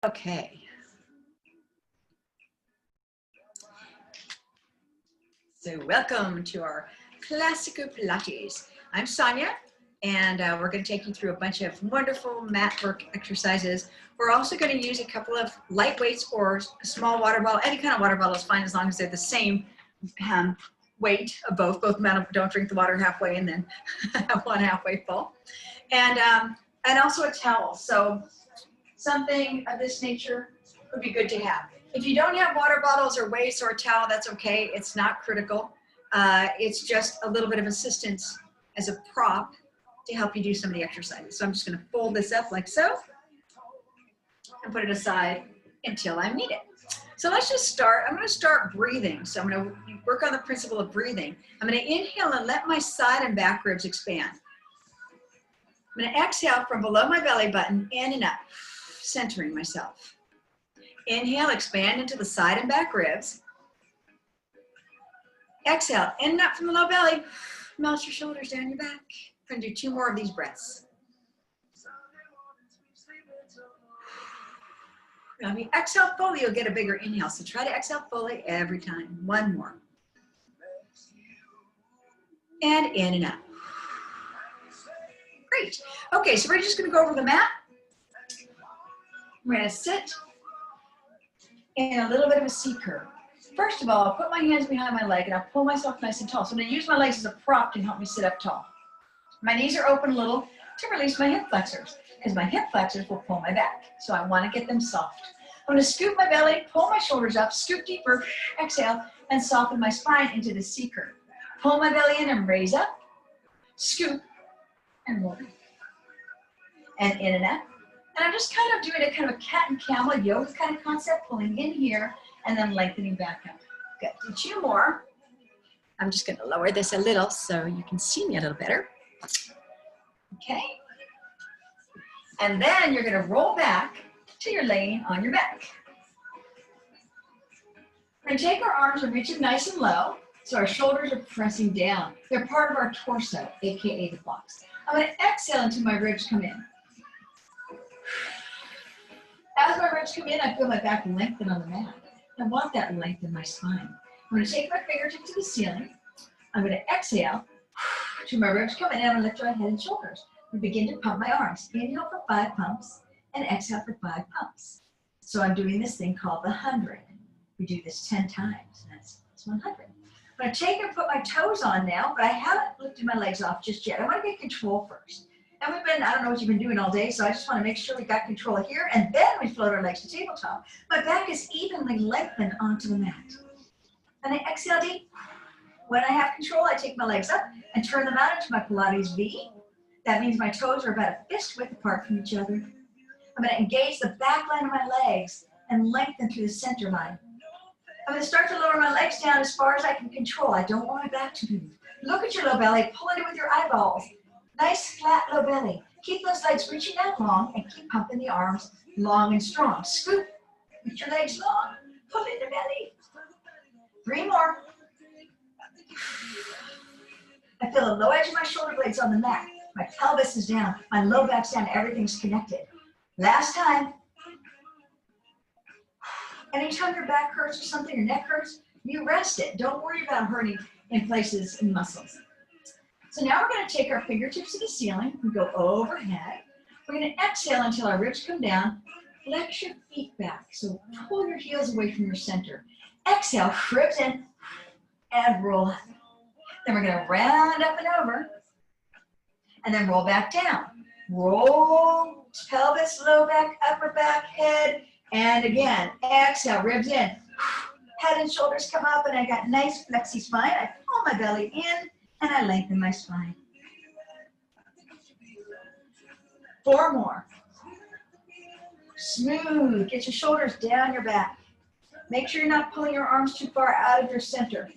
Okay. So welcome to our Classical Pilates. I'm Sonja, and we're going to take you through a bunch of wonderful mat work exercises. We're also going to use a couple of light weights or a small water bottle. Any kind of water bottle is fine as long as they're the same weight of both. Don't drink the water halfway and then have one halfway full. And also a towel. So something of this nature would be good to have. If you don't have water bottles or weights or a towel, that's okay. It's not critical. It's just a little bit of assistance as a prop to help you do some of the exercises. So I'm just going to fold this up like so and put it aside until I need it. So let's just start. I'm going to start breathing. So I'm going to work on the principle of breathing. I'm going to inhale and let my side and back ribs expand. I'm going to exhale from below my belly button, in and up, centering myself. Inhale, expand into the side and back ribs. Exhale, in and up from the low belly. Melt your shoulders down your back. We're going to do 2 more of these breaths. Now, if you exhale fully, you'll get a bigger inhale. So try to exhale fully every time. 1 more. And in and out. Great. Okay, so we're just going to go over the mat. We're going to sit in a little bit of a C curve. First of all, I'll put my hands behind my leg and I'll pull myself nice and tall. So I'm going to use my legs as a prop to help me sit up tall. My knees are open a little to release my hip flexors because my hip flexors will pull my back. So I want to get them soft. I'm going to scoop my belly, pull my shoulders up, scoop deeper, exhale, and soften my spine into the C curve. Pull my belly in and raise up, scoop, and roll. And in and out. And I'm just kind of doing a kind of a cat and camel yoga kind of concept, pulling in here and then lengthening back up. Good. Do 2 more. I'm just going to lower this a little so you can see me a little better. Okay. And then you're going to roll back till you're laying on your back. We're going to take our arms and reach them nice and low so our shoulders are pressing down. They're part of our torso, aka the blocks. I'm going to exhale until my ribs come in. As my ribs come in, I feel my back lengthen on the mat. I want that length in my spine. I'm going to take my fingertips to the ceiling. I'm going to exhale to my ribs come in, and I'm going to lift my head and shoulders. We begin to pump my arms. Inhale for 5 pumps and exhale for 5 pumps. So I'm doing this thing called the 100. We do this 10 times. That's 100. I'm going to take and put my toes on now, but I haven't lifted my legs off just yet. I want to get control first. And I don't know what you've been doing all day, so I just want to make sure we got control here, and then we float our legs to tabletop. My back is evenly lengthened onto the mat. And I exhale deep. When I have control, I take my legs up and turn them out into my Pilates V. That means my toes are about a fist width apart from each other. I'm going to engage the back line of my legs and lengthen through the center line. I'm going to start to lower my legs down as far as I can control. I don't want my back to move. Look at your low belly. Pull it in with your eyeballs. Nice flat low belly. Keep those legs reaching out long and keep pumping the arms long and strong. Scoop with your legs long. Pull in the belly. 3 more. I feel the low edge of my shoulder blades on the mat. My pelvis is down. My low back's down. Everything's connected. Last time. Anytime your back hurts or something, your neck hurts, you rest it. Don't worry about hurting in places in muscles. So now we're going to take our fingertips to the ceiling and go overhead. We're going to exhale until our ribs come down. Flex your feet back. So pull your heels away from your center. Exhale, ribs in, and roll up. Then we're going to round up and over, and then roll back down. Roll, pelvis, low back, upper back, head, and again, exhale, ribs in. Head and shoulders come up, and I got nice flexy spine. I pull my belly in, and I lengthen my spine. 4 more. Smooth. Get your shoulders down your back. Make sure you're not pulling your arms too far out of your center.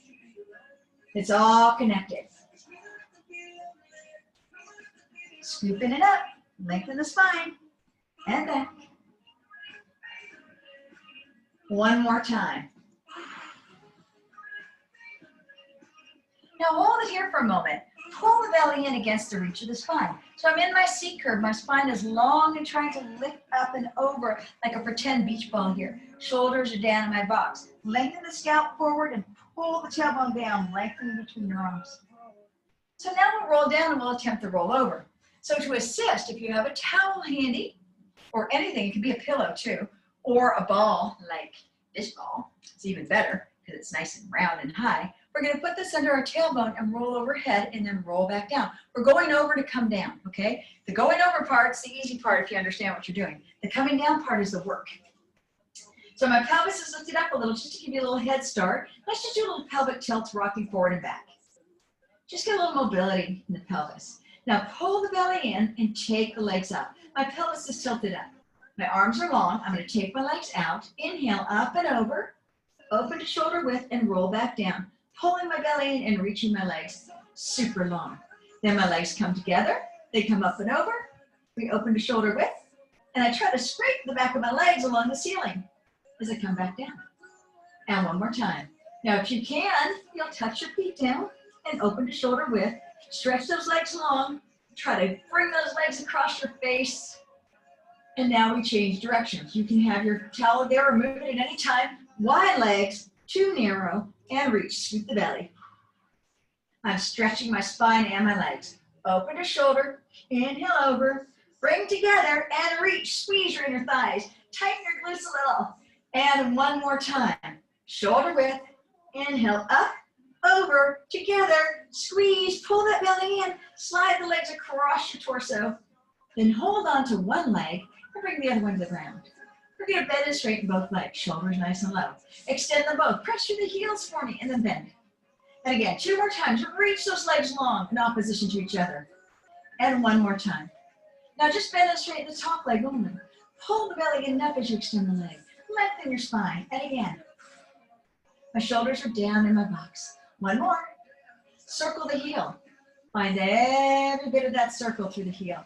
It's all connected. Scooping it up. Lengthen the spine. And back. 1 more time. Now hold it here for a moment. pull the belly in against the reach of the spine. So I'm in my C curve. My spine is long and trying to lift up and over like a pretend beach ball here. Shoulders are down in my box. Lengthen the scalp forward and pull the tailbone down, lengthening between your arms. So now we'll roll down and we'll attempt to roll over. So to assist, if you have a towel handy or anything, it can be a pillow too, or a ball like this ball. It's even better because it's nice and round and high. We're going to put this under our tailbone and roll overhead and then roll back down. We're going over to come down, okay? The going over part's the easy part if you understand what you're doing. The coming down part is the work. So my pelvis is lifted up a little just to give you a little head start. Let's just do a little pelvic tilt, rocking forward and back. Just get a little mobility in the pelvis. Now pull the belly in and take the legs up. My pelvis is tilted up. My arms are long. I'm going to take my legs out. Inhale, up and over. Open to shoulder width and roll back down. Pulling my belly in and reaching my legs super long. Then my legs come together. They come up and over. We open to shoulder width. And I try to scrape the back of my legs along the ceiling as I come back down. And one more time. Now if you can, you'll touch your feet down and open to shoulder width. Stretch those legs long. Try to bring those legs across your face. And now we change directions. You can have your towel there or move it at any time. Wide legs, too narrow, and reach. Scoop the belly. I'm stretching my spine and my legs. Open to shoulder. Inhale over. Bring together and reach. Squeeze your inner thighs. Tighten your glutes a little. And one more time. Shoulder width. Inhale up, over, together. Squeeze. Pull that belly in. Slide the legs across your torso. Then hold on to one leg and bring the other one to the ground. We're going to bend and straighten both legs. Shoulders nice and low. Extend them both. Press through the heels for me and then bend. And again, 2 more times. Reach those legs long in opposition to each other. And one more time. Now just bend and straighten the top leg only. Pull the belly in up as you extend the leg. Lengthen your spine. And again. My shoulders are down in my box. One more. Circle the heel. Find every bit of that circle through the heel.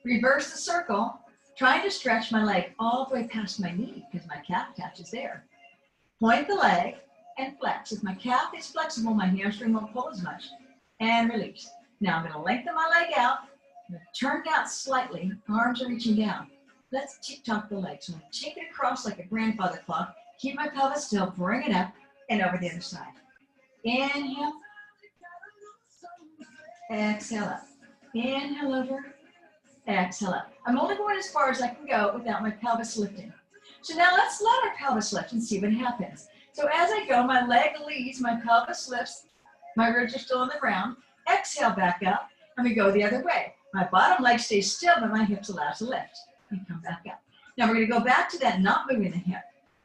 Reverse the circle. Trying to stretch my leg all the way past my knee because my calf touches there. Point the leg and flex. If my calf is flexible, my hamstring won't pull as much. And release. Now I'm going to lengthen my leg out. I'm going to turn down slightly. Arms are reaching down. Let's tick-tock the legs. So I'm going to take it across like a grandfather clock. Keep my pelvis still. Bring it up and over the other side. Inhale. Exhale up. Inhale over. Exhale up. I'm only going as far as I can go without my pelvis lifting. So now let's let our pelvis lift and see what happens. So as I go, my leg leads, my pelvis lifts, my ribs are still on the ground. Exhale back up, and we go the other way. My bottom leg stays still, but my hips allow to lift. And come back up. Now we're going to go back to that not moving the hip.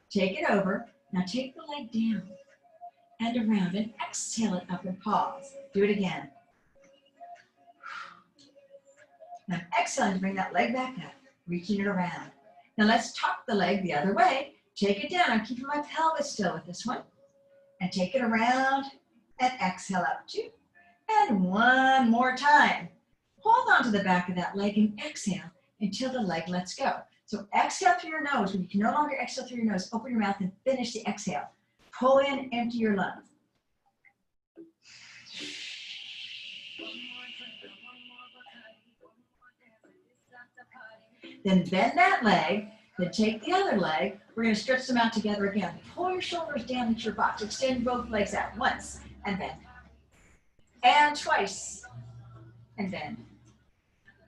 Take it over. Now take the leg down and around and exhale it up and pause. Do it again. Now exhaling to bring that leg back up, reaching it around. Now let's tuck the leg the other way. Take it down. I'm keeping my pelvis still with this one. And take it around and exhale up 2. And one more time. Hold on to the back of that leg and exhale until the leg lets go. So exhale through your nose. When you can no longer exhale through your nose, open your mouth and finish the exhale. Pull in, empty your lungs. Then bend that leg, then take the other leg. We're going to stretch them out together again. Pull your shoulders down into your box. Extend both legs out once and bend. And twice and bend.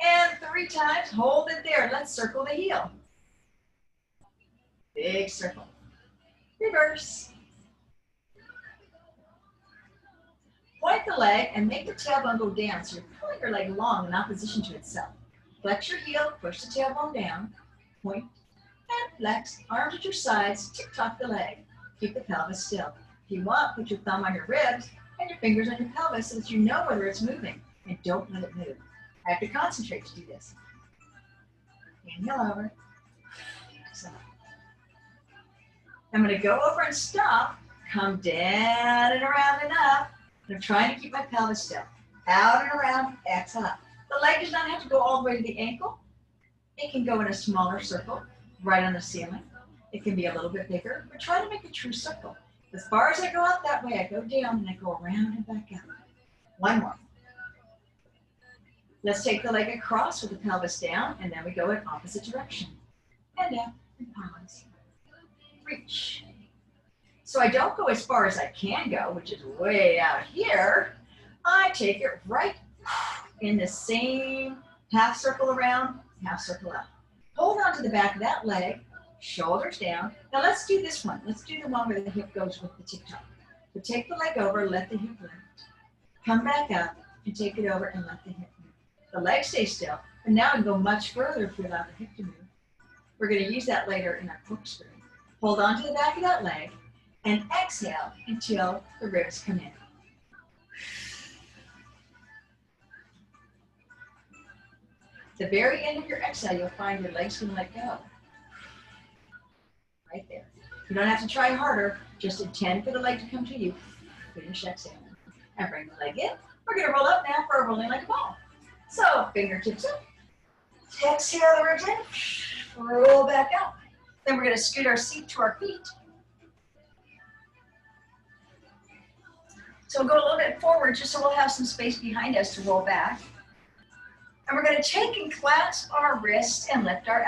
And 3 times. Hold it there. Let's circle the heel. Big circle. Reverse. Point the leg and make the tailbone go down. So you're pulling your leg long in opposition to itself. Flex your heel, push the tailbone down, point, and flex. Arms at your sides, tick-tock the leg. Keep the pelvis still. If you want, put your thumb on your ribs and your fingers on your pelvis so that you know whether it's moving, and don't let it move. I have to concentrate to do this. Inhale over. Exhale. I'm going to go over and stop, come down and around and up. I'm trying to keep my pelvis still. Out and around, exhale up. The leg does not have to go all the way to the ankle. It can go in a smaller circle, right on the ceiling. It can be a little bit bigger, but try to make a true circle. As far as I go out that way, I go down and I go around and back up. One more. Let's take the leg across with the pelvis down, and then we go in opposite direction. And down, and pause. Reach. So I don't go as far as I can go, which is way out here. I take it right in the same half circle around, half circle out. Hold on to the back of that leg, shoulders down. Now let's do this one. Let's do the one where the hip goes with the tick-tock. So take the leg over, let the hip lift. Come back up and take it over and let the hip move. The leg stays still, but now we can go much further if we allow the hip to move. We're going to use that later in our corkscrew. Hold on to the back of that leg and exhale until the ribs come in. At the very end of your exhale, you'll find your legs going to let go. Right there. You don't have to try harder. Just intend for the leg to come to you. Finish exhaling. And bring the leg in. We're going to roll up now for a rolling like a ball. So, fingertips up. Exhale the ribs in. Roll back out. Then we're going to scoot our seat to our feet. So we'll go a little bit forward just so we'll have some space behind us to roll back. And we're going to take and clasp our wrists and lift our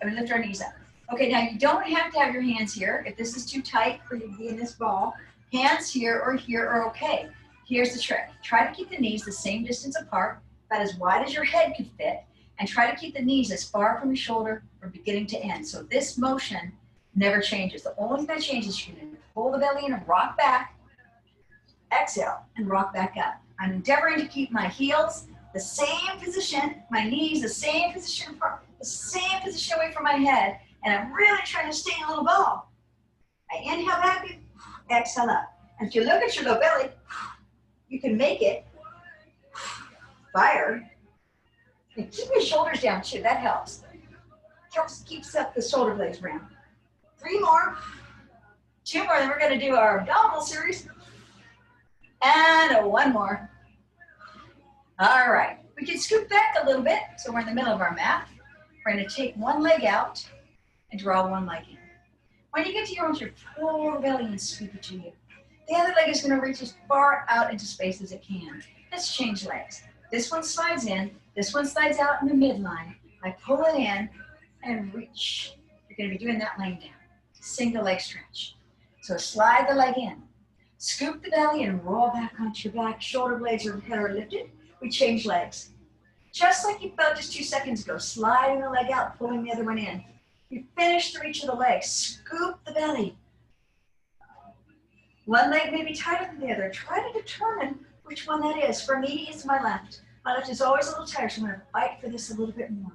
lift our knees up. Okay, now you don't have to have your hands here. If this is too tight for you to be in this ball, hands here are okay. Here's the trick. Try to keep the knees the same distance apart, about as wide as your head can fit, and try to keep the knees as far from your shoulder from beginning to end. So this motion never changes. The only thing that changes is you're going to pull the belly in and rock back, exhale, and rock back up. I'm endeavoring to keep my heels the same position, my knees the same position away from my head, and I'm really trying to stay in a little ball. I inhale back, exhale up. And if you look at your low belly, you can make it fire. And keep your shoulders down too, that helps. Keeps up the shoulder blades round. 3 more, 2 more, then we're gonna do our abdominal series. And 1 more. All right, we can scoot back a little bit, so we're in the middle of our mat. We're gonna take one leg out and draw one leg in. When you get to your arms, you pull the belly and scoop it to you. The other leg is gonna reach as far out into space as it can. Let's change legs. This one slides in, this one slides out in the midline. I pull it in and reach. You're gonna be doing that laying down. Single leg stretch. So slide the leg in. Scoop the belly and roll back onto your back. Shoulder blades are lifted. We change legs. Just like you felt just 2 seconds ago, sliding the leg out, pulling the other one in. You finish the reach of the leg. Scoop the belly. One leg may be tighter than the other. Try to determine which one that is. For me, it's my left. My left is always a little tighter, so I'm going to fight for this a little bit more.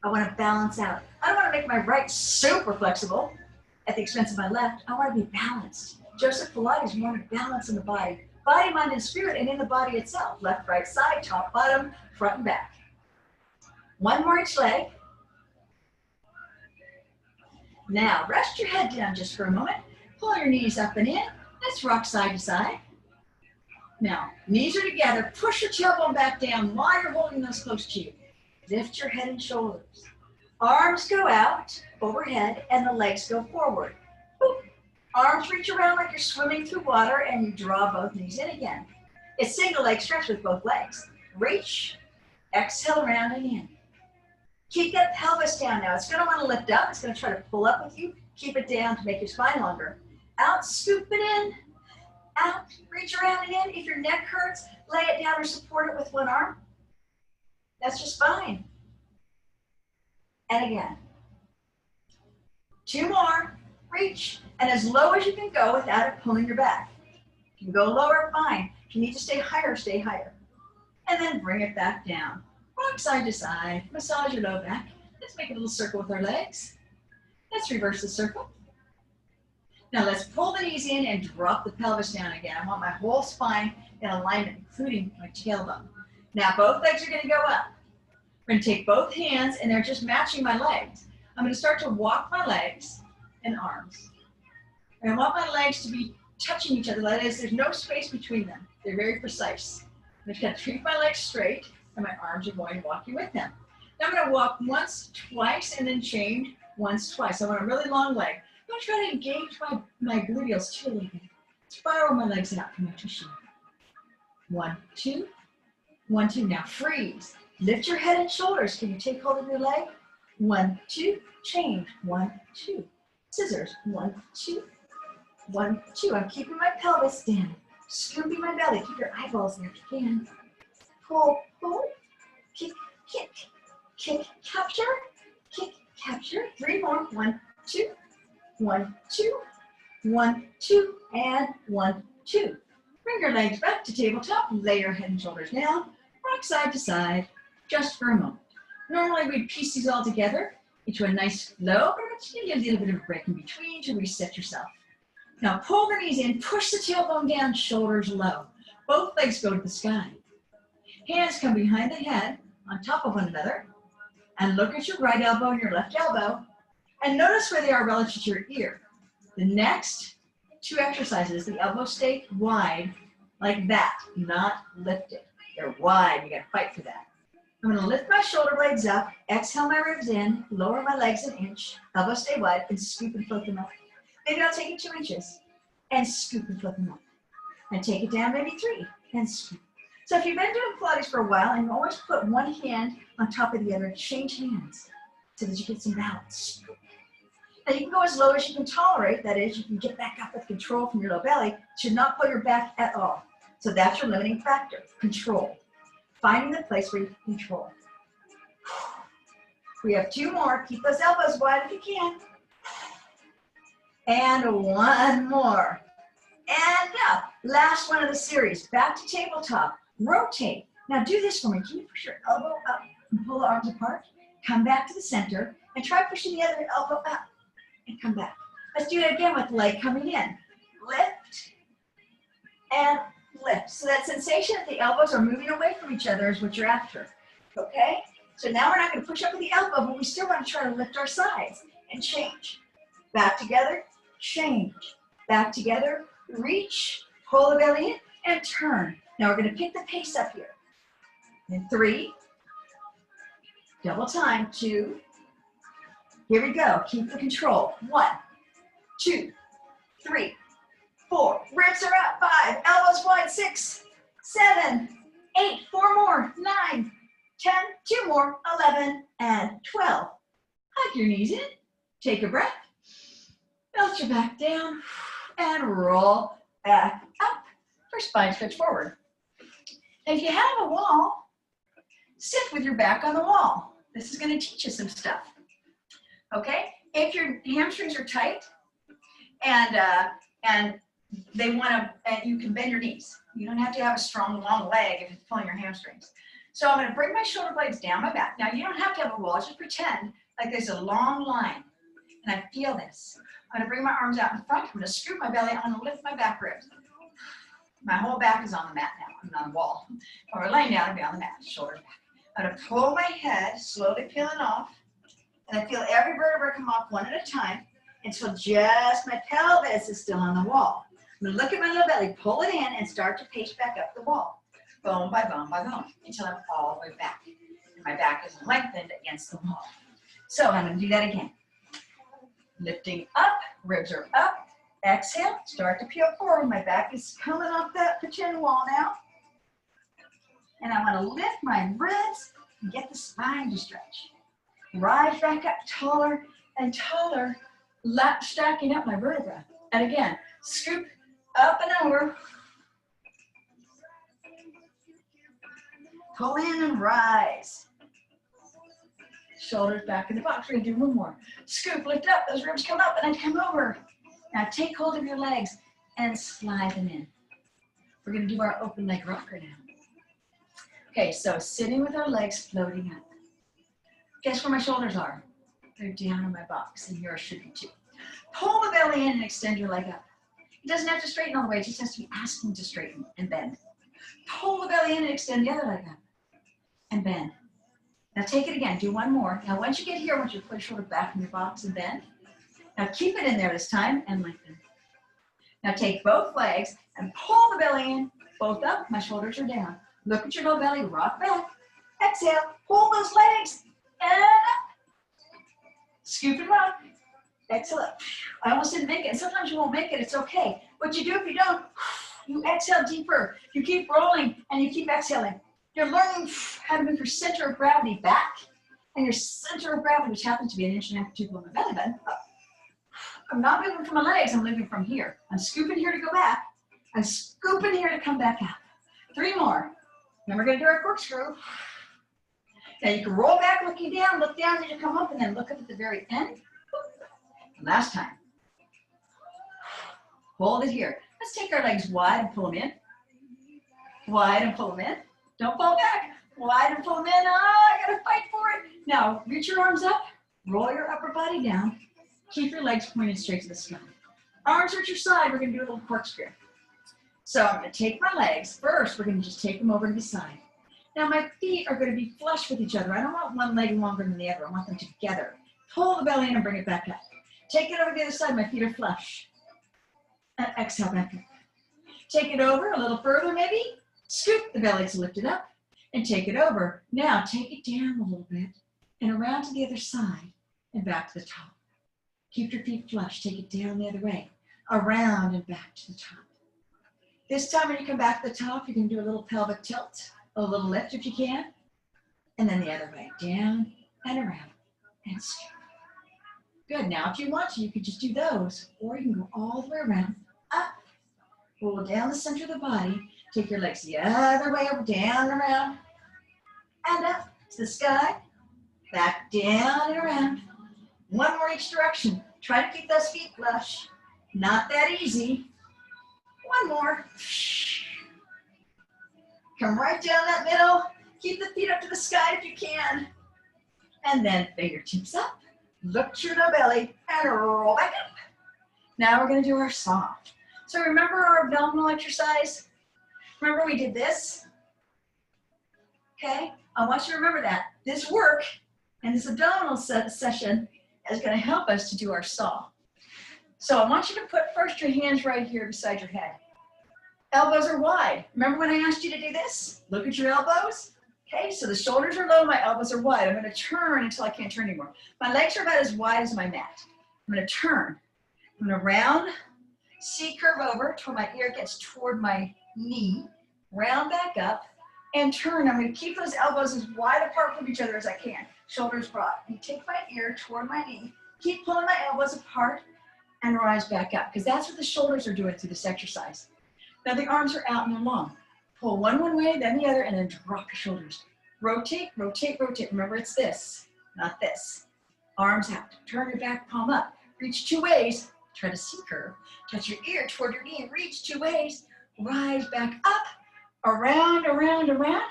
I want to balance out. I don't want to make my right super flexible at the expense of my left. I want to be balanced. Joseph Pilates wanted balance in the body. Body, mind, and spirit, and in the body itself. Left, right, side, top, bottom, front, and back. 1 more each leg. Now, rest your head down just for a moment. Pull your knees up and in. Let's rock side to side. Now, knees are together. Push your tailbone back down while you're holding those close to you. Lift your head and shoulders. Arms go out overhead and the legs go forward. Boop. Arms reach around like you're swimming through water and you draw both knees in again. It's single leg stretch with both legs. Reach, exhale around and in. Keep that pelvis down now. It's going to want to lift up. It's going to try to pull up with you. Keep it down to make your spine longer. Out, scoop it in. Out, reach around and in. If your neck hurts, lay it down or support it with one arm. That's just fine. And again. 2 more. Reach. And as low as you can go without it pulling your back. If you can go lower, fine. If you need to stay higher, stay higher. And then bring it back down. Rock side to side. Massage your low back. Let's make a little circle with our legs. Let's reverse the circle. Now let's pull the knees in and drop the pelvis down again. I want my whole spine in alignment, including my tailbone. Now both legs are going to go up. We're going to take both hands and they're just matching my legs. I'm going to start to walk my legs and arms. And I want my legs to be touching each other. That is, there's no space between them. They're very precise. I'm just going to treat my legs straight and my arms are going walking with them. Now I'm going to walk once, twice, and then change once, twice. I want a really long leg. I'm going to try to engage my gluteals too a little bit. Spiral my legs out from my tissue. 1, 2, 1, 2. Now freeze. Lift your head and shoulders. Can you take hold of your leg? 1, 2, change. 1, 2. Scissors. 1, 2. 1, 2. I'm keeping my pelvis down. Scooping my belly. Keep your eyeballs there if you can. Pull, pull. Kick, kick. Kick, capture. Kick, capture. 3 more. 1, 2. 1, 2. 1, 2. And 1, 2. Bring your legs back to tabletop. Lay your head and shoulders down. Rock side to side. Just for a moment. Normally we'd piece these all together into a nice flow, but let's give you a little bit of a break in between to reset yourself. Now pull the knees in, push the tailbone down, shoulders low. Both legs go to the sky. Hands come behind the head, on top of one another, and look at your right elbow and your left elbow, and notice where they are relative to your ear. The next 2 exercises, the elbows stay wide, like that, not lifted. They're wide, you gotta fight for that. I'm gonna lift my shoulder blades up, exhale my ribs in, lower my legs an inch, elbows stay wide, and scoop and flip them up. Maybe I'll take it 2 inches, and scoop and flip them up. And take it down maybe 3, and scoop. So if you've been doing Pilates for a while, and you always put one hand on top of the other, change hands, so that you get some balance. Now you can go as low as you can tolerate, that is, you can get back up with control from your low belly, should not pull your back at all. So that's your limiting factor, control. Finding the place where you can control. We have 2 more. Keep those elbows wide if you can. And 1 more. And up. Last one of the series. Back to tabletop. Rotate. Now do this for me. Can you push your elbow up and pull the arms apart? Come back to the center and try pushing the other elbow up and come back. Let's do it again with the leg coming in. Lift and lift. So that sensation that the elbows are moving away from each other is what you're after. Okay? So now we're not going to push up with the elbow, but we still want to try to lift our sides and change. Back together, change. Back together, reach, pull the belly in, and turn. Now we're going to pick the pace up here. In 3, double time, 2, here we go. Keep the control. 1, 2, 3, 4, ribs are up, 5, elbows wide, 6, 7, 8, 4 more, 9, 10, 2 more, 11, and 12. Hug your knees in, take a breath, melt your back down, and roll back up for spine stretch forward. And if you have a wall, sit with your back on the wall. This is going to teach you some stuff. Okay? If your hamstrings are tight and they want to, and you can bend your knees. You don't have to have a strong, long leg if it's pulling your hamstrings. So I'm going to bring my shoulder blades down my back. Now you don't have to have a wall. Just pretend like there's a long line. And I feel this. I'm going to bring my arms out in front. I'm going to scoop my belly. I'm going to lift my back ribs. My whole back is on the mat now. I'm on the wall. Or we're laying down and be on the mat. Shoulders back. I'm going to pull my head, slowly peeling off. And I feel every vertebra come off one at a time until just my pelvis is still on the wall. I'm going to look at my low belly, pull it in, and start to pace back up the wall. Bone by bone by bone until I'm all the way back. And my back is lengthened against the wall. So I'm going to do that again. Lifting up, ribs are up. Exhale, start to peel forward. My back is coming off that pretend wall now. And I want to lift my ribs and get the spine to stretch. Rise back up taller and taller, stacking up my vertebra. And again, scoop up and over. Pull in and rise. Shoulders back in the box. We're going to do 1 more. Scoop, lift up. Those ribs come up and then come over. Now take hold of your legs and slide them in. We're going to do our open leg rocker now. Okay, so sitting with our legs floating up. Guess where my shoulders are? They're down in my box, and yours should be too. Pull the belly in and extend your leg up. It doesn't have to straighten all the way. It just has to be asking to straighten and bend. Pull the belly in and extend the other leg up and bend. Now take it again. Do 1 more. Now once you get here, I want you to put your shoulder back in your box and bend. Now keep it in there this time and lengthen. Now take both legs and pull the belly in, both up. My shoulders are down. Look at your low belly, rock back. Exhale, pull those legs and up. Scoop and rock. Exhale up. I almost didn't make it. And sometimes you won't make it. It's okay. What you do if you don't, you exhale deeper. You keep rolling and you keep exhaling. You're learning how to move your center of gravity back, and your center of gravity, which happens to be an inch and a half to 2 below my belly button, up. I'm not moving from my legs, I'm moving from here. I'm scooping here to go back. I'm scooping here to come back up. 3 more. Then we're gonna do our corkscrew. Now you can roll back, looking down, look down as you come up, and then look up at the very end. Last time. Hold it here. Let's take our legs wide and pull them in. Wide and pull them in. Don't fall back. Wide and pull them in. Oh, I gotta fight for it. Now, reach your arms up. Roll your upper body down. Keep your legs pointed straight to the sky. Arms are at your side. We're gonna do a little corkscrew. So I'm gonna take my legs. First, we're gonna just take them over to the side. Now my feet are gonna be flush with each other. I don't want one leg longer than the other. I want them together. Pull the belly in and bring it back up. Take it over to the other side. My feet are flush. And exhale back up. Take it over a little further maybe. Scoop the belly to lift it up. And take it over. Now take it down a little bit and around to the other side and back to the top. Keep your feet flush. Take it down the other way. Around and back to the top. This time when you come back to the top, you can do a little pelvic tilt, a little lift if you can. And then the other way, down and around and scoop. Good, now if you want to, you could just do those, or you can go all the way around, up, roll down the center of the body, take your legs the other way over, down and around, and up to the sky, back down and around. 1 more each direction. Try to keep those feet flush. Not that easy. 1 more. Come right down that middle. Keep the feet up to the sky if you can. And then fingertips up. Look through the belly and roll back up. Now we're going to do our saw. So remember our abdominal exercise? Remember we did this? Okay, I want you to remember that. This work and this abdominal session is going to help us to do our saw. So I want you to put first your hands right here beside your head. Elbows are wide. Remember when I asked you to do this? Look at your elbows. Okay, so the shoulders are low, my elbows are wide. I'm going to turn until I can't turn anymore. My legs are about as wide as my mat. I'm going to turn. I'm going to round, C-curve over till my ear gets toward my knee, round back up, and turn. I'm going to keep those elbows as wide apart from each other as I can. Shoulders broad. And take my ear toward my knee. Keep pulling my elbows apart and rise back up, because that's what the shoulders are doing through this exercise. Now the arms are out and long. Pull one way, then the other, and then drop your shoulders. Rotate, rotate, rotate. Remember, it's this, not this. Arms out. Turn your back palm up. Reach 2 ways. Try to C-curve. Touch your ear toward your knee and reach 2 ways. Rise back up, around, around, around.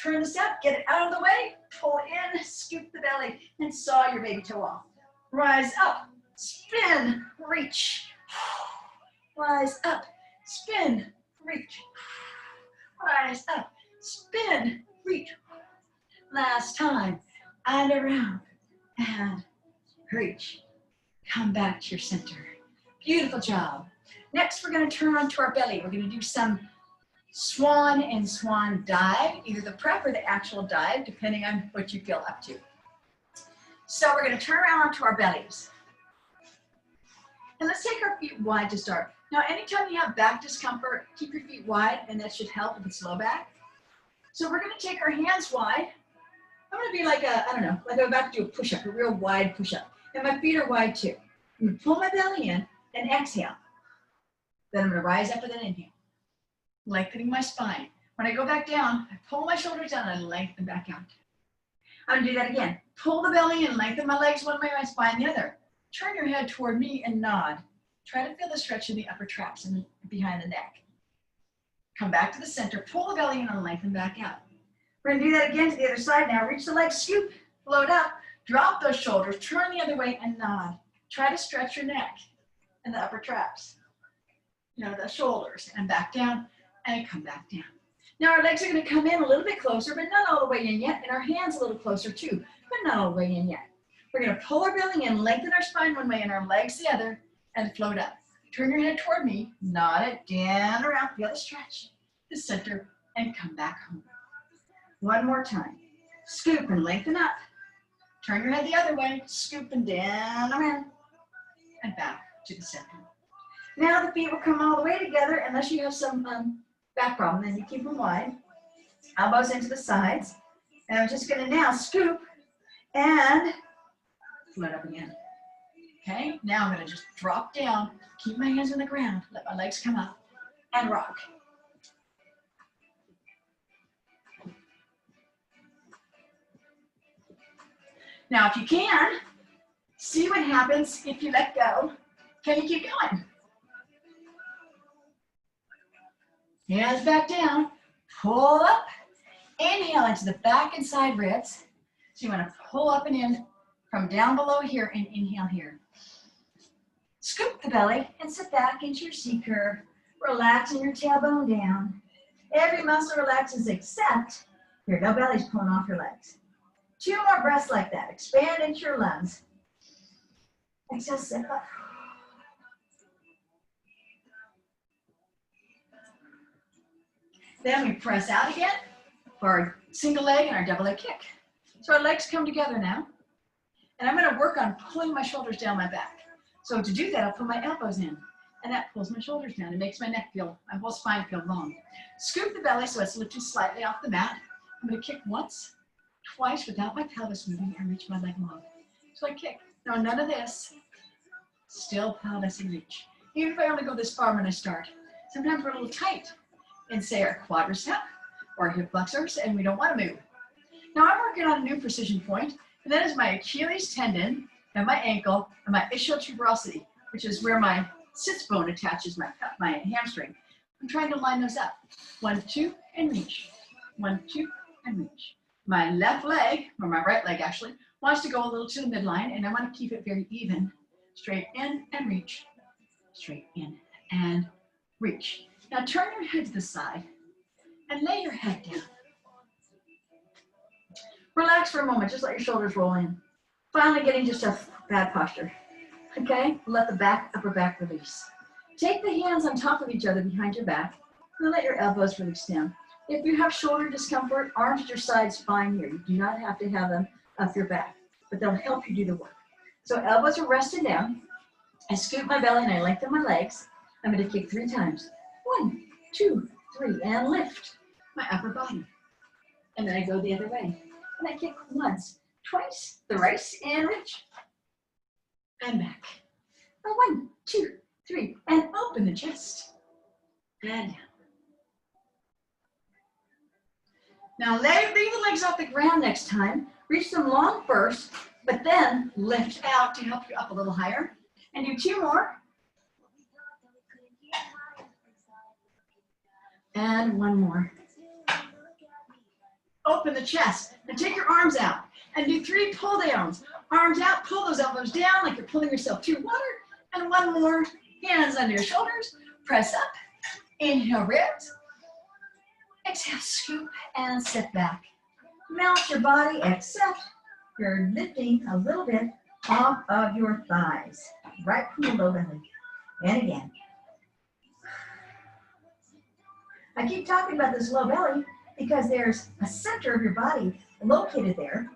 Turn this up, get it out of the way. Pull in, scoop the belly, and saw your baby toe off. Rise up, spin, reach. Rise up, spin, reach. Rise up, spin, reach. Last time, and around, and reach. Come back to your center. Beautiful job. Next, we're going to turn onto our belly. We're going to do some swan and swan dive, either the prep or the actual dive, depending on what you feel up to. So we're going to turn around onto our bellies. And let's take our feet wide to start. Now, anytime you have back discomfort, keep your feet wide, and that should help if it's low back. So we're going to take our hands wide. I'm going to be like a, I don't know, like I'm about to do a push-up, a real wide push-up. And my feet are wide too. I'm going to pull my belly in and exhale. Then I'm going to rise up with an inhale, lengthening my spine. When I go back down, I pull my shoulders down and lengthen back out. I'm going to do that again. Pull the belly in, lengthen my legs one way, my spine the other. Turn your head toward me and nod. Try to feel the stretch in the upper traps and behind the neck. Come back to the center, pull the belly in and lengthen back out. We're going to do that again to the other side now. Reach the legs, scoop, float up, drop those shoulders, turn the other way and nod. Try to stretch your neck and the upper traps. You know, the shoulders, and back down and come back down. Now our legs are going to come in a little bit closer, but not all the way in yet, and our hands a little closer too, but not all the way in yet. We're going to pull our belly in, lengthen our spine one way and our legs the other, and float up. Turn your head toward me, nod it down, around, feel the stretch, the center, and come back home. One more time. Scoop and lengthen up. Turn your head the other way, scoop and down, around, and back to the center. Now the feet will come all the way together unless you have some back problem, then you keep them wide. Elbows into the sides. And I'm just gonna now scoop and float up again. Okay, now I'm gonna just drop down, keep my hands on the ground, let my legs come up, and rock. Now, if you can, see what happens if you let go. Can you keep going? Hands back down, pull up, inhale into the back and side ribs. So you want to pull up and in from down below here and inhale here. Scoop the belly and sit back into your C curve, relaxing your tailbone down. Every muscle relaxes except your no belly's pulling off your legs. 2 more breaths like that. Expand into your lungs. Exhale, sit up. Then we press out again for our single leg and our double leg kick. So our legs come together now. And I'm going to work on pulling my shoulders down my back. So to do that, I'll put my elbows in. And that pulls my shoulders down. It makes my neck feel, my whole spine feel long. Scoop the belly so it's lifted slightly off the mat. I'm going to kick once, twice without my pelvis moving and reach my leg long. So I kick. Now none of this. Still pelvis and reach. Even if I only go this far when I start. Sometimes we're a little tight in, say, our quadricep or hip flexors, and we don't want to move. Now I'm working on a new precision point, and that is my Achilles tendon and my ankle and my ischial tuberosity, which is where my sits bone attaches my hamstring. I'm trying to line those up. 1, 2, and reach. 1, 2, and reach. My left leg, or my right leg actually, wants to go a little to the midline, and I want to keep it very even. Straight in and reach. Straight in and reach. Now turn your head to the side and lay your head down. Relax for a moment, just let your shoulders roll in. Finally getting just a bad posture. Okay, let the upper back release. Take the hands on top of each other behind your back and let your elbows release down. If you have shoulder discomfort, arms at your sides, fine here. You do not have to have them up your back, but they'll help you do the work. So elbows are rested down. I scoop my belly and I lengthen my legs. I'm going to kick 3 times. 1, 2, 3, and lift my upper body. And then I go the other way. And I kick once, twice, thrice, and reach. And back. 1, 2, 3, and open the chest. And down. Now leave the legs off the ground next time. Reach them long first, but then lift out to help you up a little higher. And do 2 more. And 1 more. Open the chest. And take your arms out. And do 3 pull downs. Arms out, pull those elbows down like you're pulling yourself through water. And 1 more. Hands under your shoulders. Press up. Inhale, ribs. Exhale, scoop and sit back. Melt your body, except you're lifting a little bit off of your thighs, right from the low belly. And again. I keep talking about this low belly because there's a center of your body located there,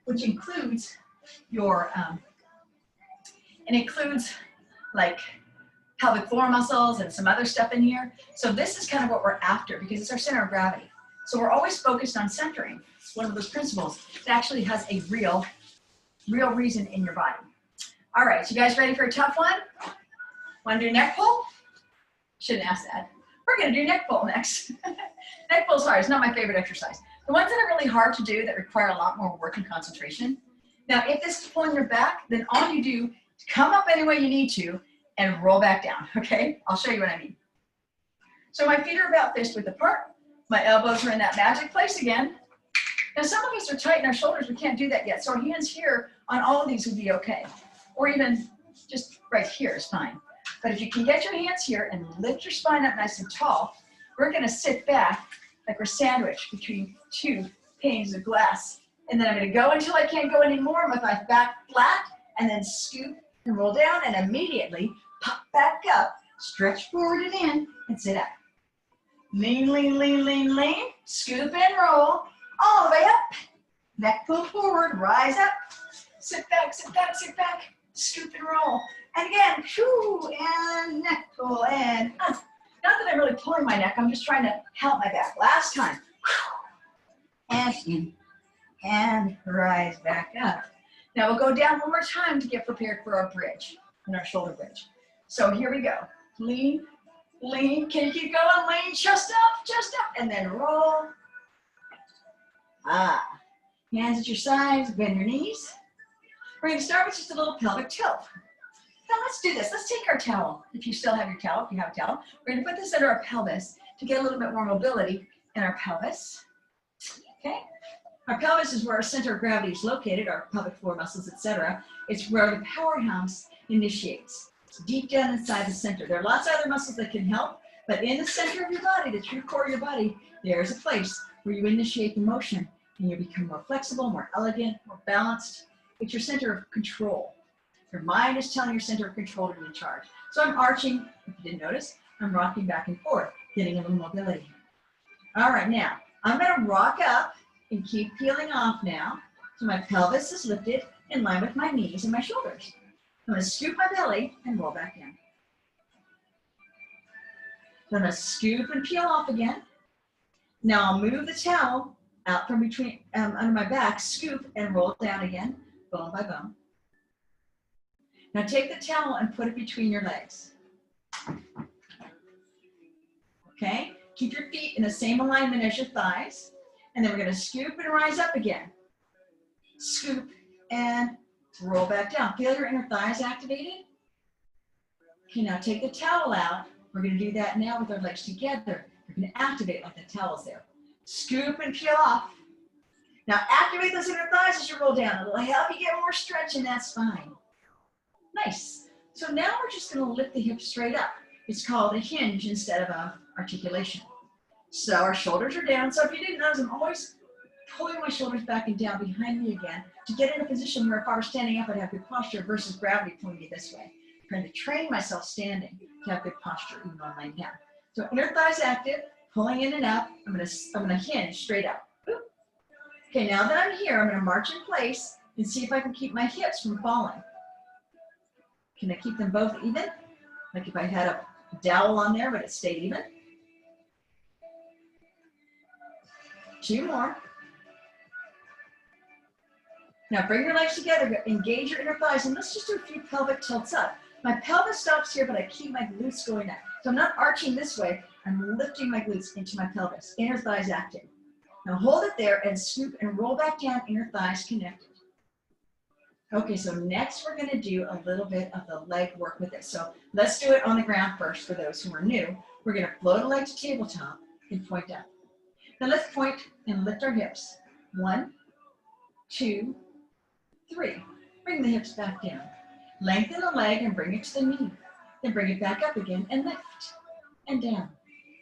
which includes your, like pelvic floor muscles and some other stuff in here. So this is kind of what we're after because it's our center of gravity. So we're always focused on centering. It's one of those principles that actually has a real reason in your body. All right, so you guys ready for a tough one? Want to do neck pull? Shouldn't ask that. We're going to do neck pull next. Neck pull is hard. It's not my favorite exercise. The ones that are really hard to do that require a lot more work and concentration. Now, if this is pulling your back, then all you do is come up any way you need to and roll back down, okay? I'll show you what I mean. So my feet are about fist width apart. My elbows are in that magic place again. Now some of us are tight in our shoulders. We can't do that yet. So our hands here on all of these would be okay. Or even just right here is fine. But if you can get your hands here and lift your spine up nice and tall, we're gonna sit back like we're sandwiched between 2 panes of glass. And then I'm gonna go until I can't go anymore with my back flat, and then scoop and roll down, and immediately pop back up, stretch forward and in, and sit up. Lean, lean, lean, lean, lean, scoop and roll, all the way up, neck pull forward, rise up, sit back, sit back, sit back, scoop and roll. And again, shoo, and neck pull, and up. Not that I'm really pulling my neck, I'm just trying to help my back. Last time. and in, and rise back up. Now we'll go down one more time to get prepared for our bridge and our shoulder bridge. So here we go. Lean, lean. Can you keep going? Lean, chest up, and then roll. Hands at your sides, bend your knees. We're going to start with just a little pelvic tilt. Now let's do this. Let's take our towel. If you still have your towel, if you have a towel, we're going to put this under our pelvis to get a little bit more mobility in our pelvis. Okay? Our pelvis is where our center of gravity is located, our pelvic floor muscles, etc. It's where the powerhouse initiates. It's deep down inside the center. There are lots of other muscles that can help, but in the center of your body, the true core of your body, there's a place where you initiate the motion and you become more flexible, more elegant, more balanced. It's your center of control. Your mind is telling your center of control to be in charge. So I'm arching, if you didn't notice, I'm rocking back and forth, getting a little mobility. All right, now, I'm gonna rock up and keep peeling off now. So my pelvis is lifted in line with my knees and my shoulders. I'm gonna scoop my belly and roll back down. So I'm gonna scoop and peel off again. Now I'll move the towel out from between, under my back, scoop and roll down again, bone by bone. Now take the towel and put it between your legs. Okay? Keep your feet in the same alignment as your thighs. And then we're going to scoop and rise up again. Scoop and roll back down. Feel your inner thighs activated? Okay, now take the towel out. We're going to do that now with our legs together. We're going to activate like the towel's there. Scoop and peel off. Now activate those inner thighs as you roll down. It'll help you get more stretch in that spine. Nice. So now we're just going to lift the hips straight up. It's called a hinge instead of a articulation. So our shoulders are down. So if you didn't notice, I'm always pulling my shoulders back and down behind me again to get in a position where if I were standing up, I'd have good posture versus gravity pulling me this way. I'm trying to train myself standing to have good posture even while lying down. So inner thighs active, pulling in and up. I'm gonna hinge straight up. Oop. Okay, now that I'm here, I'm gonna march in place and see if I can keep my hips from falling. Can I keep them both even? Like if I had a dowel on there, would it stay even? 2 more. Now bring your legs together, engage your inner thighs, and let's just do a few pelvic tilts up. My pelvis stops here, but I keep my glutes going up. So I'm not arching this way, I'm lifting my glutes into my pelvis. Inner thighs active. Now hold it there and scoop and roll back down, inner thighs connected. Okay, so next we're gonna do a little bit of the leg work with it. So let's do it on the ground first for those who are new. We're gonna float a leg to tabletop and point up. Now let's point and lift our hips. 1, 2, 3. Bring the hips back down. Lengthen the leg and bring it to the knee. Then bring it back up again and lift and down.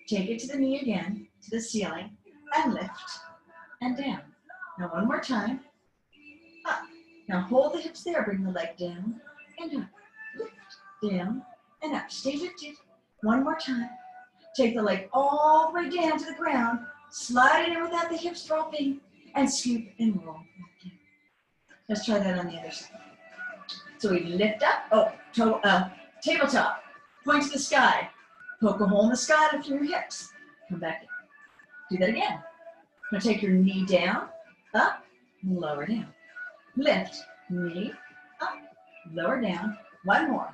Take it to the knee again, to the ceiling, and lift and down. Now one more time. Up. Now hold the hips there. Bring the leg down and up. Lift, down, and up. Stay lifted. One more time. Take the leg all the way down to the ground. Slide it in without the hips dropping, and scoop and roll back down. Let's try that on the other side. So we lift up, tabletop, point to the sky, poke a hole in the sky, lift your hips, come back in. Do that again. Now take your knee down, up, lower down. Lift, knee, up, lower down. One more.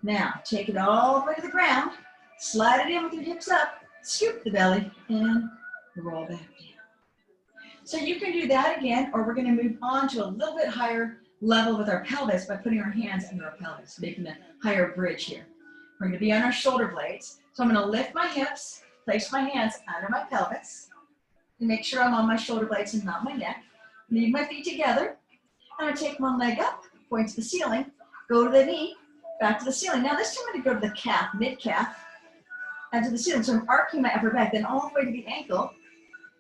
Now take it all the way to the ground, slide it in with your hips up, scoop the belly, and roll back down. So you can do that again, or we're going to move on to a little bit higher level with our pelvis by putting our hands under our pelvis, making a higher bridge here. We're going to be on our shoulder blades. So I'm going to lift my hips, place my hands under my pelvis, and make sure I'm on my shoulder blades and not my neck. Leave my feet together. I'm going to take one leg up, point to the ceiling, go to the knee, back to the ceiling. Now this time I'm going to go to the calf, mid-calf, and to the ceiling. So I'm arcing my upper back, then all the way to the ankle,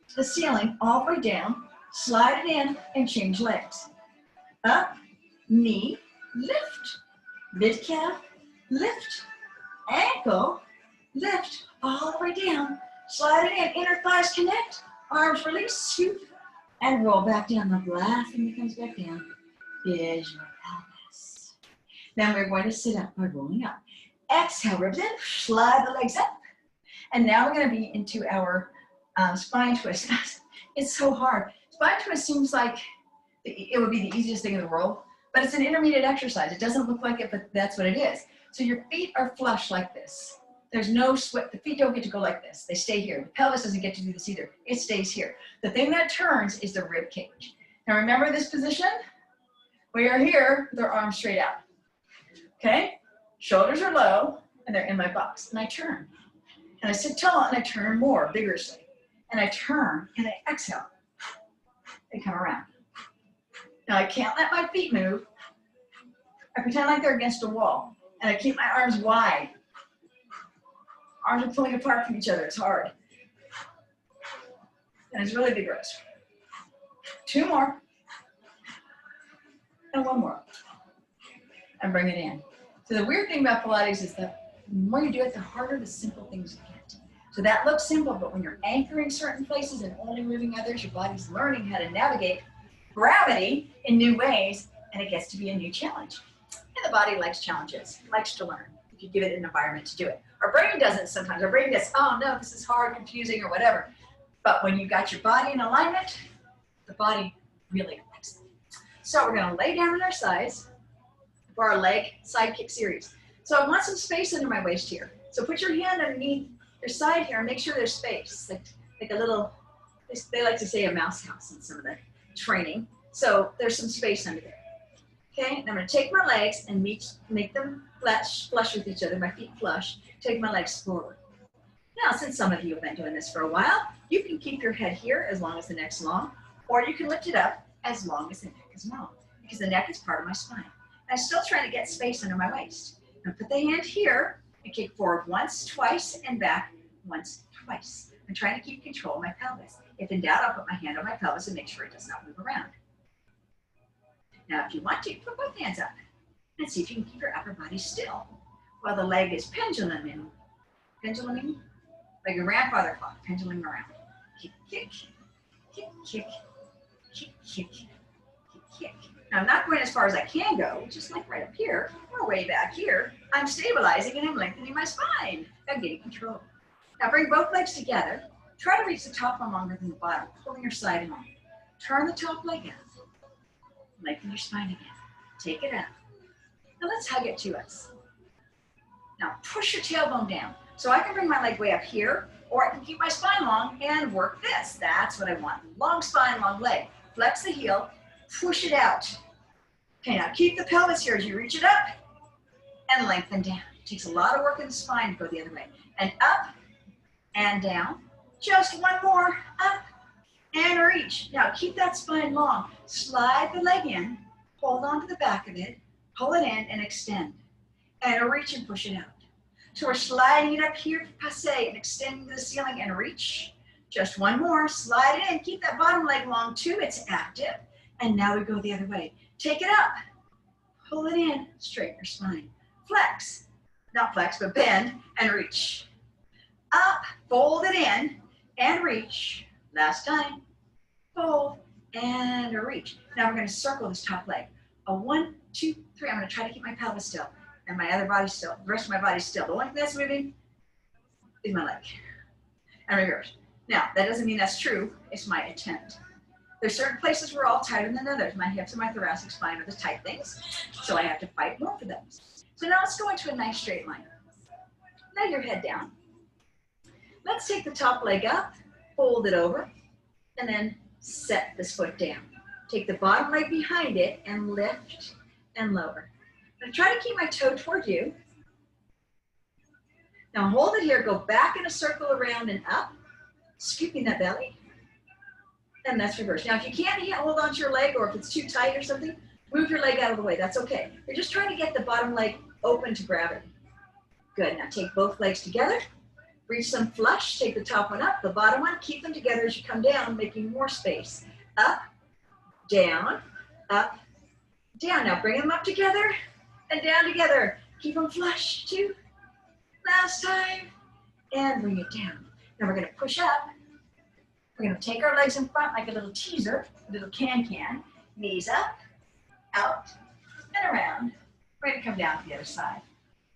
to the ceiling, all the way down, slide it in, and change legs. Up, knee, lift, mid-calf, lift, ankle, lift, all the way down, slide it in, inner thighs connect, arms release, scoop, and roll back down. The last thing that comes back down is your pelvis. Then we're going to sit up by rolling up. Exhale, ribs in, slide the legs up. And now we're going to be into our Spine twist. It's so hard. Spine twist seems like it would be the easiest thing in the world, but it's an intermediate exercise. It doesn't look like it, but that's what it is. So your feet are flush like this. There's no sweat. The feet don't get to go like this. They stay here. The pelvis doesn't get to do this either. It stays here. The thing that turns is the rib cage. Now remember this position? We are here with our arms straight out. Okay? Shoulders are low, and they're in my box. And I turn. And I sit tall, and I turn more vigorously. And I turn, and I exhale. And come around. Now I can't let my feet move. I pretend like they're against a wall. And I keep my arms wide. Arms are pulling apart from each other. It's hard. And it's really vigorous. 2 more. And 1 more. And bring it in. So the weird thing about Pilates is that the more you do it, the harder the simple things get. So that looks simple, but when you're anchoring certain places and only moving others, your body's learning how to navigate gravity in new ways, and it gets to be a new challenge. And the body likes challenges, likes to learn if you give it an environment to do it. Our brain doesn't sometimes. Our brain gets, oh no, this is hard, confusing, or whatever. But when you've got your body in alignment, the body really likes it. So we're gonna lay down on our sides for our leg side kick series. So I want some space under my waist here. So put your hand underneath your side here and make sure there's space, like a little, they like to say a mouse house in some of the training. So there's some space under there. Okay, and I'm gonna take my legs and make them flush with each other, my feet flush, take my legs forward. Now, since some of you have been doing this for a while, you can keep your head here as long as the neck's long, or you can lift it up as long as the neck is long, because the neck is part of my spine. I'm still trying to get space under my waist. Now put the hand here and kick forward once, twice, and back once, twice. I'm trying to keep control of my pelvis. If in doubt, I'll put my hand on my pelvis and make sure it does not move around. Now, if you want to, put both hands up and see if you can keep your upper body still while the leg is penduluming, like your grandfather clock, pendulum around. Kick, kick, kick, kick, kick, kick, kick, kick. Now, I'm not going as far as I can go, which is like right up here or way back here. I'm stabilizing and I'm lengthening my spine. I'm getting control. Now, bring both legs together. Try to reach the top one longer than the bottom, pulling your side and on. Turn the top leg out. Lengthen your spine again. Take it out. Now let's hug it to us. Now push your tailbone down. So I can bring my leg way up here, or I can keep my spine long and work this. That's what I want. Long spine, long leg. Flex the heel, push it out. Okay, now keep the pelvis here as you reach it up and lengthen down. It takes a lot of work in the spine to go the other way. And up and down. Just 1 more. Up and reach. Now keep that spine long. Slide the leg in, hold on to the back of it, pull it in and extend. And reach and push it out. So we're sliding it up here, passe, and extending to the ceiling and reach. Just 1 more, slide it in, keep that bottom leg long too, it's active. And now we go the other way. Take it up, pull it in, straighten your spine. Flex, not flex, but bend and reach. Up, fold it in and reach. Last time, fold and reach. Now we're gonna circle this top leg. A 1, 2, 3, I'm gonna try to keep my pelvis still and my other body still, the rest of my body still. The only thing that's moving is my leg. And reverse. Now, that doesn't mean that's true, it's my attempt. There's certain places where all tighter than others. My hips and my thoracic spine are the tight things, so I have to fight more for those. So now let's go into a nice straight line. Lay your head down. Let's take the top leg up, fold it over, and then set this foot down. Take the bottom leg behind it and lift and lower. I'm gonna try to keep my toe toward you. Now hold it here, go back in a circle around and up, scooping that belly, and that's reverse. Now if you can't hold onto your leg or if it's too tight or something, move your leg out of the way, that's okay. You're just trying to get the bottom leg open to gravity. Good, now take both legs together, reach them flush, take the top one up, the bottom one, keep them together as you come down, making more space. Up, down, up, down. Now bring them up together and down together. Keep them flush, 2, last time, and bring it down. Now we're gonna push up. We're gonna take our legs in front like a little teaser, a little can-can. Knees up, out, and around. We're gonna come down to the other side.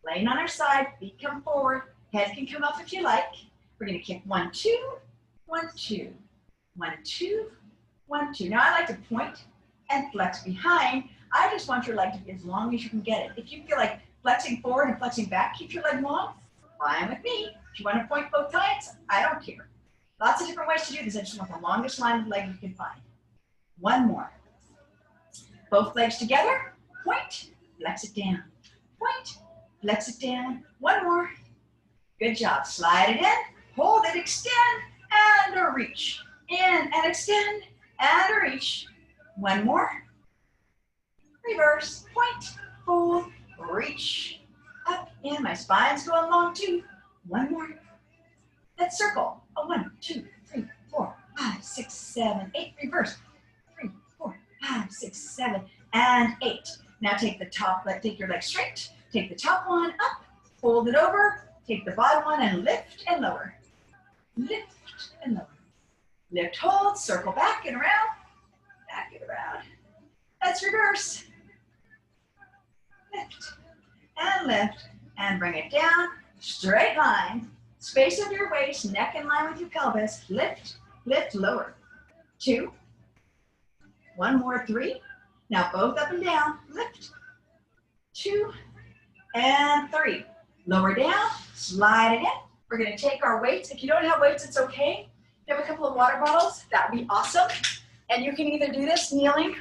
Laying on our side, feet come forward, head can come up if you like. We're gonna kick 1, 2, 1, 2, 1, 2, 1, 2. Now I like to point and flex behind. I just want your leg to be as long as you can get it. If you feel like flexing forward and flexing back, keep your leg long, fine with me. If you want to point both times, I don't care. Lots of different ways to do this. I just want the longest line of leg you can find. One more. Both legs together, point, flex it down. Point, flex it down. One more. Good job. Slide it in, hold it, extend, and a reach. In and extend, and a reach. One more. Reverse, point, fold, reach. Up, in, my spine's going long too. One more. Let's circle. 1, 2, 3, 4, 5, 6, 7, 8. Reverse. 3, 4, 5, 6, 7, and 8. Now take the top, take your leg straight. Take the top one up, fold it over. Take the bottom one and lift and lower. Lift and lower. Lift, hold, circle back and around. Back and around. Let's reverse. Lift, and bring it down. Straight line. Space of your waist, neck in line with your pelvis. Lift, lift, lower. 2. One more, 3. Now both up and down. Lift. 2 and 3. Lower down, slide it in. We're going to take our weights. If you don't have weights, it's okay. If you have a couple of water bottles, that would be awesome. And you can either do this kneeling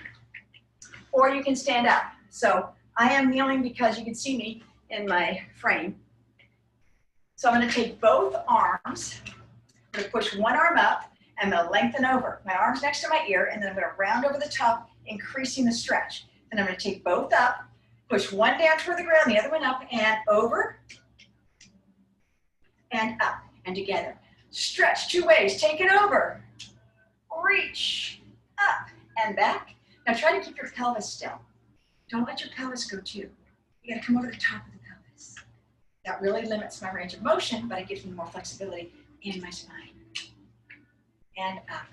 or you can stand up. So I am kneeling because you can see me in my frame. So I'm going to take both arms. I'm going to push one arm up and I'm going to lengthen over. My arm's next to my ear, and then I'm going to round over the top, increasing the stretch. Then I'm going to take both up, push one down toward the ground, the other one up, and over, and up, and together. Stretch 2 ways. Take it over. Reach, up, and back. Now try to keep your pelvis still. Don't let your pelvis go too. You gotta come over the top of the pelvis. That really limits my range of motion, but it gives me more flexibility in my spine. And up,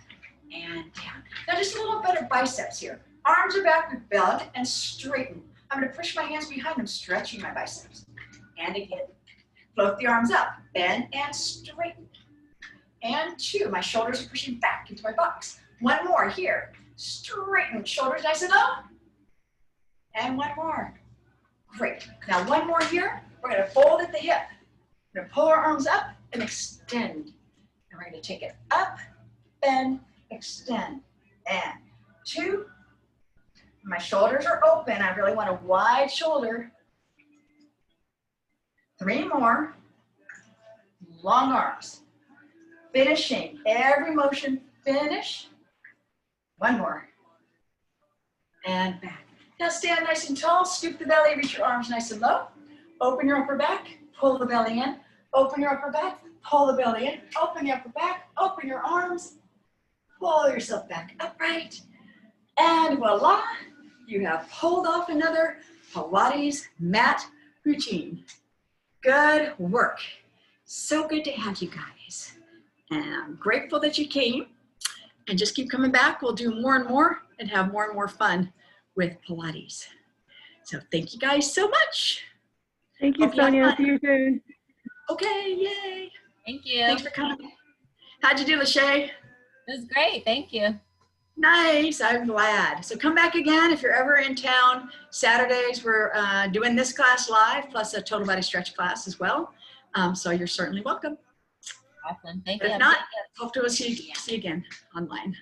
and down. Now just a little bit of biceps here. Arms are back, we bend and straighten. I'm gonna push my hands behind them, stretching my biceps. And again, float the arms up, bend and straighten. And 2, my shoulders are pushing back into my box. One more here, straighten, shoulders nice and low. And one more. Great. Now one more here. We're going to fold at the hip. We're going to pull our arms up and extend. And we're going to take it up, bend, extend. And 2. My shoulders are open. I really want a wide shoulder. 3 more. Long arms. Finishing. Every motion, finish. 1 more. And back. Now stand nice and tall, scoop the belly, reach your arms nice and low. Open your upper back, pull the belly in. Open your upper back, pull the belly in. Open your upper back, open your arms. Pull yourself back upright. And voila, you have pulled off another Pilates mat routine. Good work. So good to have you guys. And I'm grateful that you came. And just keep coming back. We'll do more and more and have more and more fun with Pilates. So thank you guys so much. Thank you, Sonja. See you soon. Okay, yay. Thank you. Thanks for coming. How'd you do, Lachey? It was great. Thank you. Nice, I'm glad. So come back again if you're ever in town. Saturdays, we're doing this class live, plus a total body stretch class as well. So you're certainly welcome. Awesome. Thank But you. if not, hope to see you again online.